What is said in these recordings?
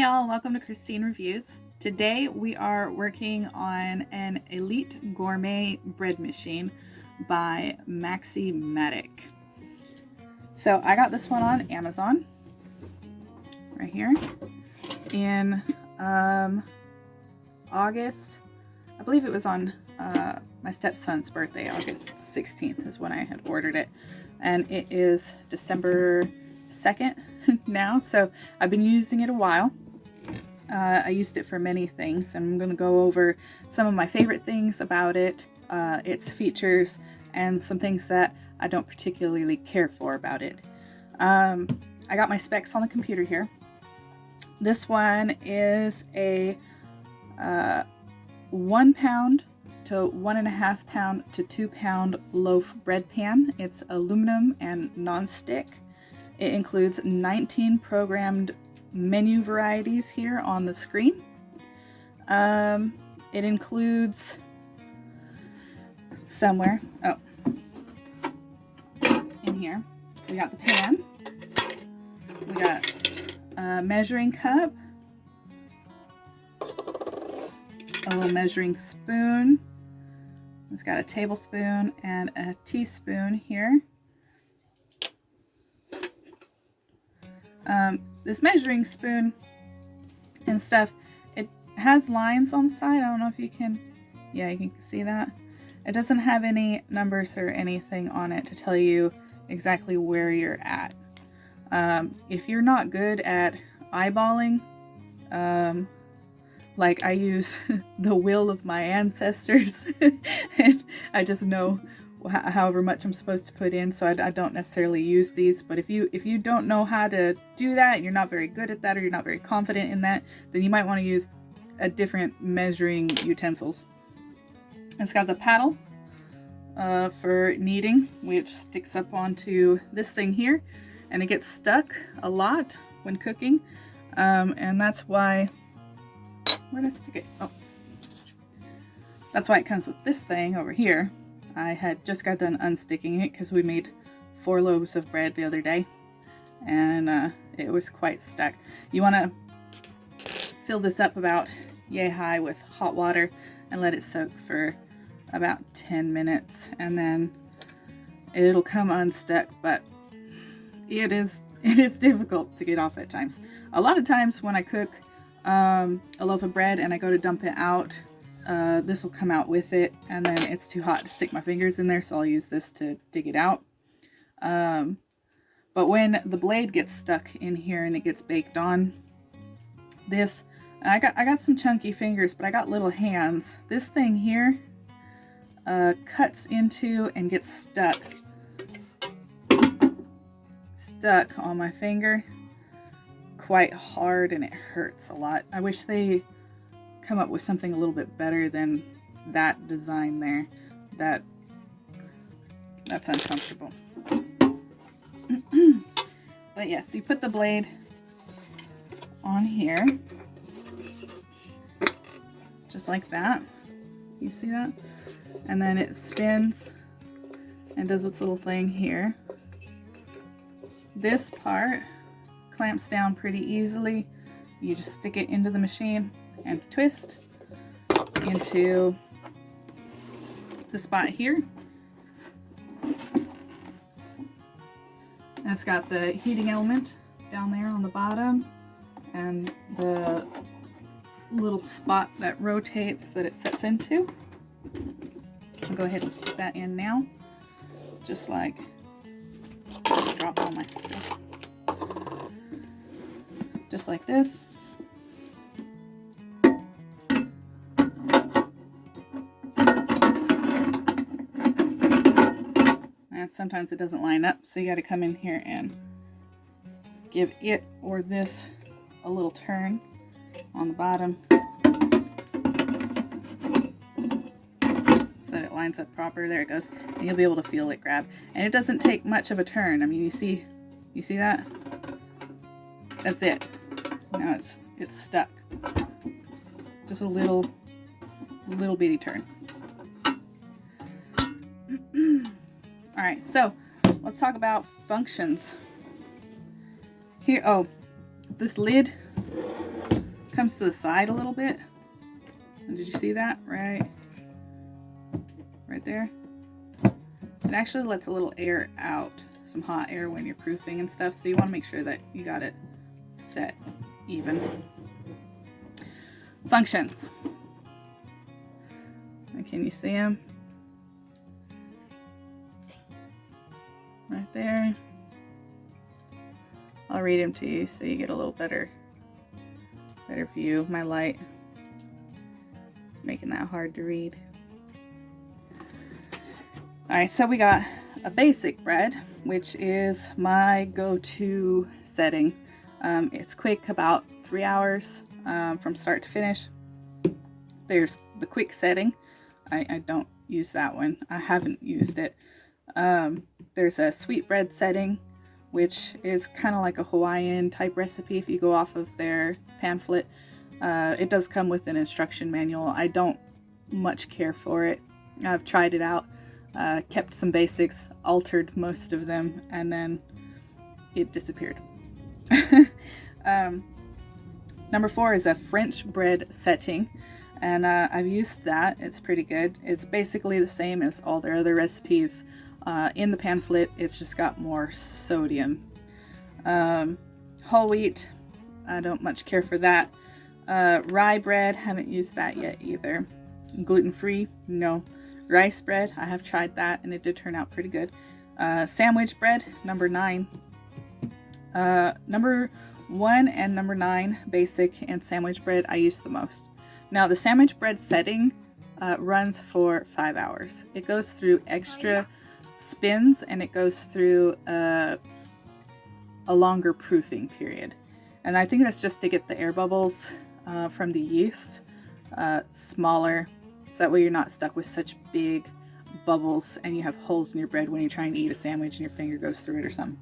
Hey y'all, welcome to Christine Reviews. Today we are working on an Elite Gourmet bread machine by Maximatic. So I got this one on Amazon, right here, in August. I believe it was on my stepson's birthday, August 16th is when I had ordered it. And it is December 2nd now, so I've been using it a while. I used it for many things, and I'm going to go over some of my favorite things about it, its features, and some things that I don't particularly care for about it. I got my specs on the computer here. This one is a 1 pound to 1.5 pound to 2 pound loaf bread pan. It's aluminum and non-stick. It includes 19 programmed menu varieties here on the screen. It includes somewhere, in here, we got the pan, we got a measuring cup, a little measuring spoon. It's got a tablespoon and a teaspoon here. This measuring spoon and stuff, it has lines on the side. I don't know if you can, yeah, you can see that. It doesn't have any numbers or anything on it to tell you exactly where you're at. If you're not good at eyeballing, like I use the will of my ancestors and I just know however much I'm supposed to put in, so I don't necessarily use these. But if you don't know how to do that, you're not very good at that, or you're not very confident in that, then you might want to use a different measuring utensils. It's got the paddle for kneading, which sticks up onto this thing here, and it gets stuck a lot when cooking, and that's why, where did I stick it? Oh, that's why it comes with this thing over here. I had just got done unsticking it because we made 4 loaves of bread the other day, and it was quite stuck. You want to fill this up about yay high with hot water and let it soak for about 10 minutes, and then it'll come unstuck, but it is difficult to get off at times. A lot of times when I cook a loaf of bread and I go to dump it out, this will come out with it, and then it's too hot to stick my fingers in there, so I'll use this to dig it out. But when the blade gets stuck in here and it gets baked on, this, I got some chunky fingers, but I got little hands. This thing here cuts into and gets stuck on my finger quite hard, and it hurts a lot. I wish they come up with something a little bit better than that design there. That's uncomfortable. But yes, you put the blade on here just like that. You see that? And then it spins and does its little thing here. This part clamps down pretty easily. You just stick it into the machine and twist into the spot here. And it's got the heating element down there on the bottom, and the little spot that rotates that it sets into. I'll go ahead and stick that in now, just like, just drop all my stuff, just like this. And sometimes it doesn't line up, so you got to come in here and give it or this a little turn on the bottom so that it lines up proper. There it goes, and you'll be able to feel it grab. And it doesn't take much of a turn. I mean, you see that? That's it. Now it's stuck. Just a little bitty turn. Alright, so let's talk about functions. Here, oh, this lid comes to the side a little bit. And did you see that? Right there. It actually lets a little air out, some hot air when you're proofing and stuff, so you want to make sure that you got it set even. Functions. Can you see them? Right there. I'll read them to you so you get a little better view. My light is making that hard to read. Alright, so we got a basic bread, which is my go-to setting. It's quick, about 3 hours from start to finish. There's the quick setting. I don't use that one. I haven't used it. There's a sweetbread setting, which is kind of like a Hawaiian type recipe if you go off of their pamphlet. It does come with an instruction manual. I don't much care for it. I've tried it out, kept some basics, altered most of them, and then it disappeared. Number 4 is a French bread setting, and I've used that. It's pretty good. It's basically the same as all their other recipes in the pamphlet. It's just got more sodium. Whole wheat, I don't much care for that. Rye bread, haven't used that yet either. Gluten-free, no. Rice bread, I have tried that and it did turn out pretty good. Sandwich bread, number 9. Number 1 and number 9, basic and sandwich bread, I use the most. Now the sandwich bread setting runs for 5 hours. It goes through extra spins and it goes through a longer proofing period. And I think that's just to get the air bubbles from the yeast smaller, so that way you're not stuck with such big bubbles and you have holes in your bread when you're trying to eat a sandwich and your finger goes through it or something.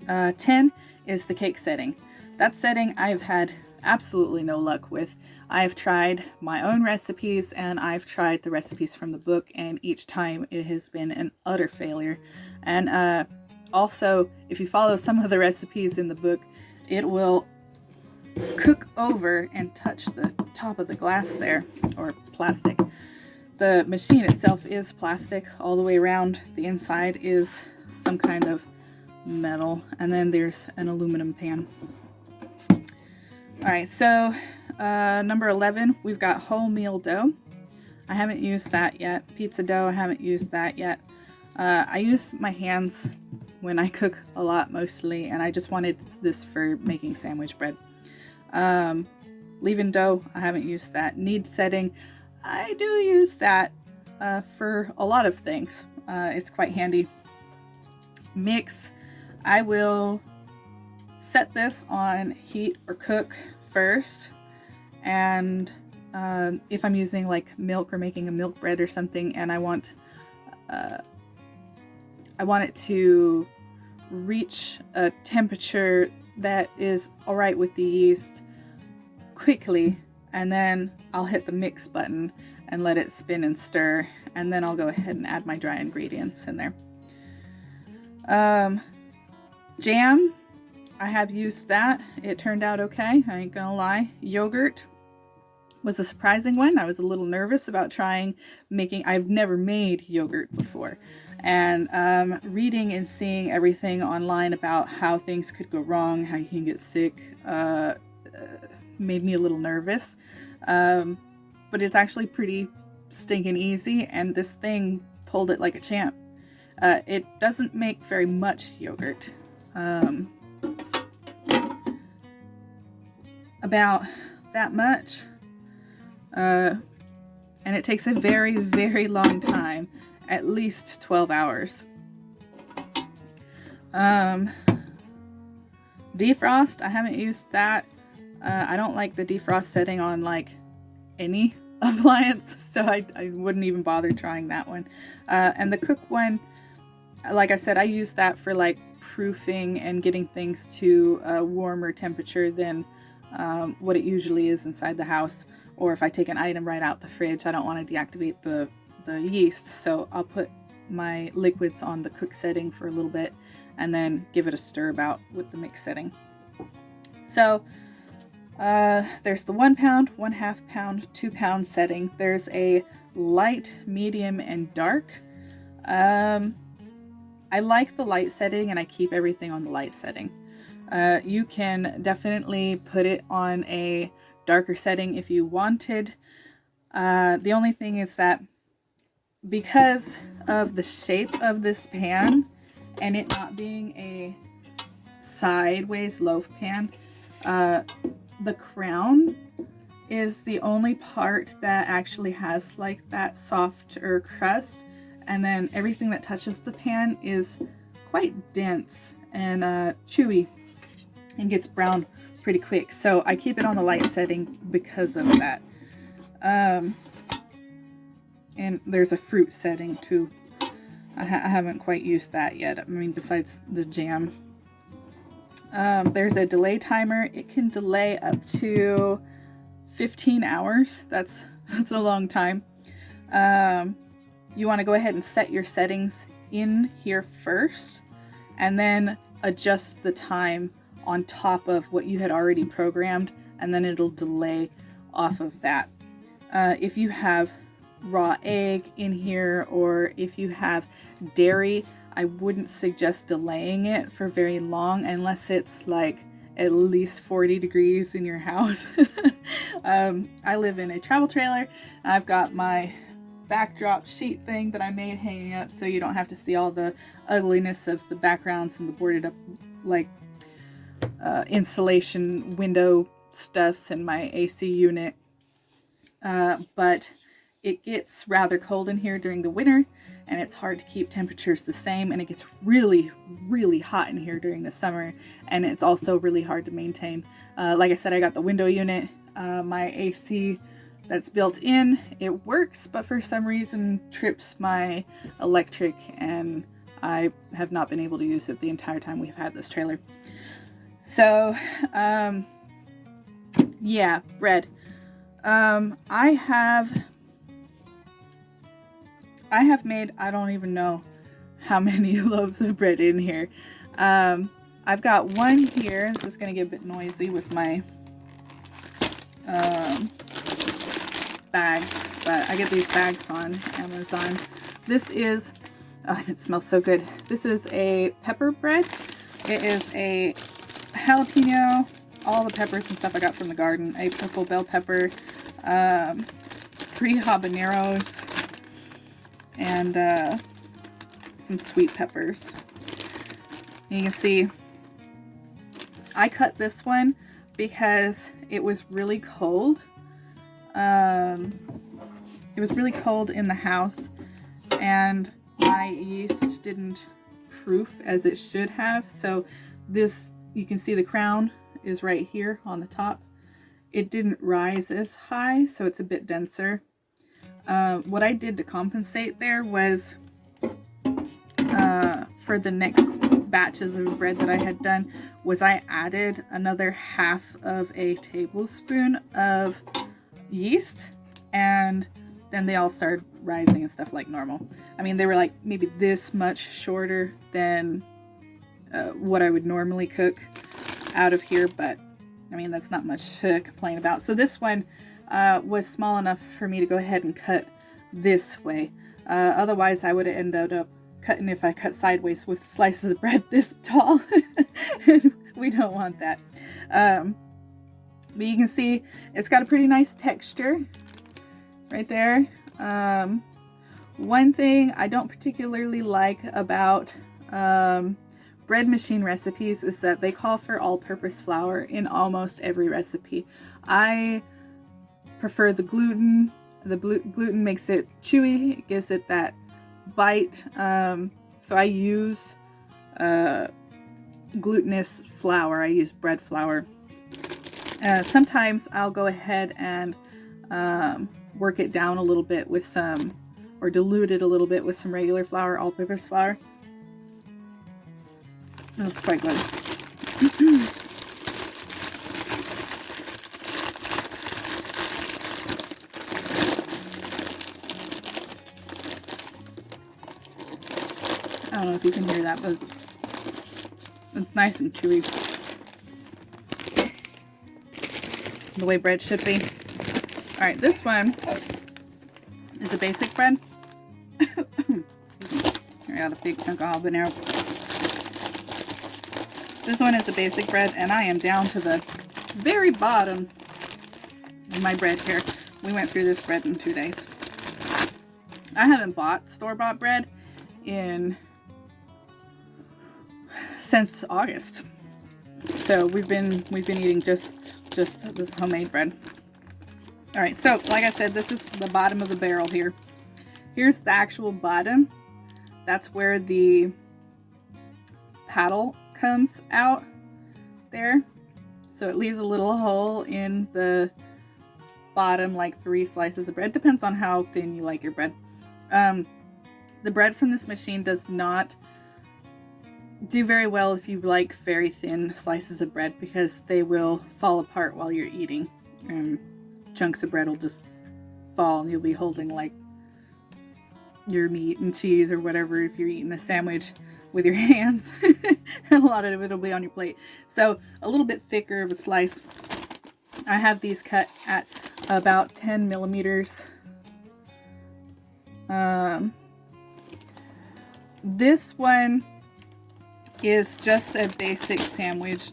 10 is the cake setting. That setting I've had absolutely no luck with. I've tried my own recipes and I've tried the recipes from the book, and each time it has been an utter failure. And also, if you follow some of the recipes in the book, it will cook over and touch the top of the glass there, or plastic. The machine itself is plastic all the way around. The inside is some kind of metal, and then there's an aluminum pan. Alright, so number 11, we've got wholemeal dough. I haven't used that yet. Pizza dough, I haven't used that yet. I use my hands when I cook a lot mostly, and I just wanted this for making sandwich bread. Leaven dough, I haven't used that. Knead setting, I do use that for a lot of things. It's quite handy. Mix, I will set this on heat or cook first, and if I'm using like milk or making a milk bread or something, and I want it to reach a temperature that is alright with the yeast quickly, and then I'll hit the mix button and let it spin and stir, and then I'll go ahead and add my dry ingredients in there. Jam, I have used that. It turned out okay, I ain't gonna lie. Yogurt was a surprising one. I was a little nervous about I've never made yogurt before. And reading and seeing everything online about how things could go wrong, how you can get sick, made me a little nervous. But it's actually pretty stinking easy, and this thing pulled it like a champ. It doesn't make very much yogurt. About that much. And it takes a very, very long time. At least 12 hours. Defrost, I haven't used that. I don't like the defrost setting on like any appliance, so I wouldn't even bother trying that one. And the cook one, like I said, I use that for like proofing and getting things to a warmer temperature than what it usually is inside the house. Or if I take an item right out the fridge, I don't want to deactivate the yeast, so I'll put my liquids on the cook setting for a little bit and then give it a stir about with the mix setting. So There's the 1 pound, 1/2 pound, 2 pound setting. There's a light, medium, and dark. I like the light setting and I keep everything on the light setting. You can definitely put it on a darker setting if you wanted. The only thing is that because of the shape of this pan and it not being a sideways loaf pan, the crown is the only part that actually has like that softer crust, and then everything that touches the pan is quite dense and chewy and gets brown pretty quick. So I keep it on the light setting because of that. And there's a fruit setting too. I haven't quite used that yet. I mean, besides the jam. There's a delay timer. It can delay up to 15 hours. That's a long time. You want to go ahead and set your settings in here first and then adjust the time on top of what you had already programmed, and then it'll delay off of that. If you have raw egg in here, or if you have dairy, I wouldn't suggest delaying it for very long unless it's like at least 40 degrees in your house. I live in a travel trailer. I've got my backdrop sheet thing that I made hanging up so you don't have to see all the ugliness of the backgrounds and the boarded up like insulation window stuffs in my AC unit. But it gets rather cold in here during the winter, and it's hard to keep temperatures the same, and it gets really, really hot in here during the summer, and it's also really hard to maintain. Like I said, I got the window unit. My AC that's built in, it works, but for some reason trips my electric, and I have not been able to use it the entire time we've had this trailer. So, yeah, bread. I have made, I don't even know how many loaves of bread in here. I've got one here. This is going to get a bit noisy with my bags, but I get these bags on Amazon. This is, oh, it smells so good. This is a pepper bread. It is a jalapeno, all the peppers and stuff I got from the garden, a purple bell pepper, 3 habaneros, and some sweet peppers. You can see I cut this one because it was really cold. It was really cold in the house, and my yeast didn't proof as it should have. So this, you can see the crown is right here on the top. It didn't rise as high, so it's a bit denser. What I did to compensate there was for the next batches of bread that I had done was I added another 1/2 of a tablespoon of yeast, and then they all started rising and stuff like normal. I mean, they were like maybe this much shorter than what I would normally cook out of here, but I mean, that's not much to complain about. So this one was small enough for me to go ahead and cut this way. Otherwise, I would have ended up cutting, if I cut sideways, with slices of bread this tall. We don't want that. But you can see it's got a pretty nice texture right there. One thing I don't particularly like about bread machine recipes is that they call for all-purpose flour in almost every recipe. I prefer the gluten. The gluten makes it chewy. It gives it that bite. So I use glutinous flour. I use bread flour. Sometimes I'll go ahead and work it down a little bit with some, or dilute it a little bit with some regular flour, all-purpose flour. That's quite good. I don't know if you can hear that, but it's nice and chewy. the way bread should be. All right, this one is a basic bread. I got a big chunk of habanero. This one is a basic bread, and I am down to the very bottom of my bread here. We went through this bread in 2 days. I haven't bought store-bought bread since August. So we've been eating just this homemade bread. All right, so like I said, this is the bottom of the barrel here. Here's the actual bottom. That's where the paddle comes out there. So it leaves a little hole in the bottom, like 3 slices of bread. Depends on how thin you like your bread. The bread from this machine does not do very well if you like very thin slices of bread, because they will fall apart while you're eating, and chunks of bread will just fall, and you'll be holding like your meat and cheese or whatever if you're eating a sandwich with your hands. And a lot of it will be on your plate. So a little bit thicker of a slice. I have these cut at about 10 millimeters. This one is just a basic sandwich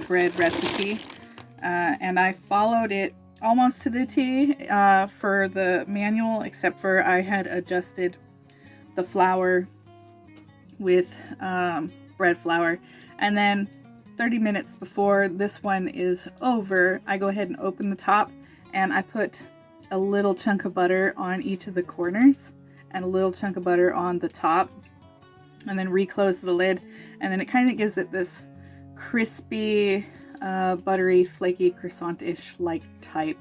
bread recipe, and I followed it almost to the T for the manual, except for I had adjusted the flour with bread flour, and then 30 minutes before this one is over, I go ahead and open the top, and I put a little chunk of butter on each of the corners and a little chunk of butter on the top, and then reclose the lid, and then it kind of gives it this crispy, buttery, flaky, croissant-ish like type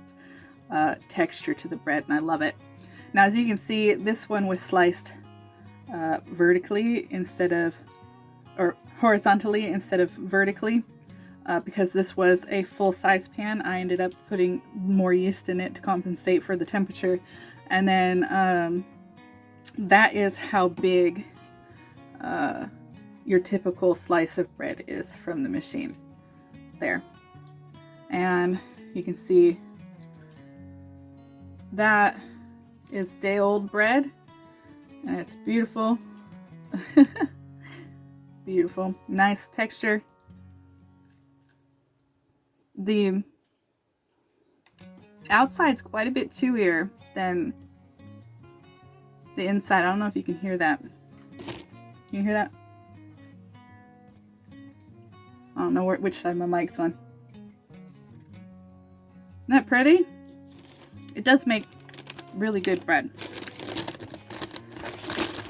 texture to the bread, and I love it. Now, as you can see, this one was sliced vertically instead of, or horizontally instead of vertically, because this was a full-size pan. I ended up putting more yeast in it to compensate for the temperature, and then that is how big your typical slice of bread is from the machine there. And you can see that is day-old bread, and it's beautiful. Beautiful, nice texture. The outside's quite a bit chewier than the inside. I don't know if you can hear that. Can you hear that? I don't know which side my mic's on. Isn't that pretty? It does make really good bread.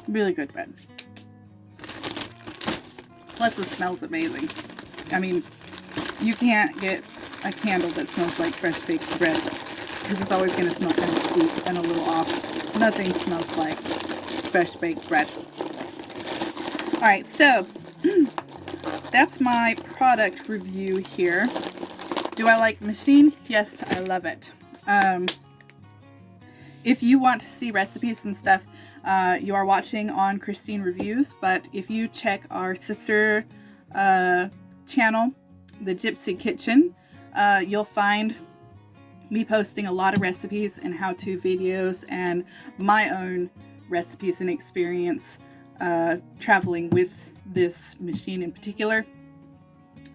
Really good bread. Plus it smells amazing. I mean, you can't get a candle that smells like fresh baked bread, because it's always going to smell kind of sweet and a little off. Nothing smells like fresh baked bread. Alright, so that's my product review here. Do I like the machine? Yes, I love it. If you want to see recipes and stuff, you are watching on Christine Reviews, but if you check our sister channel, The Gypsy Kitchen, you'll find me posting a lot of recipes and how-to videos and my own recipes and experience traveling with this machine in particular.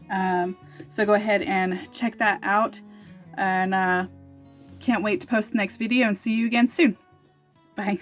So go ahead and check that out, and can't wait to post the next video and see you again soon. Bye.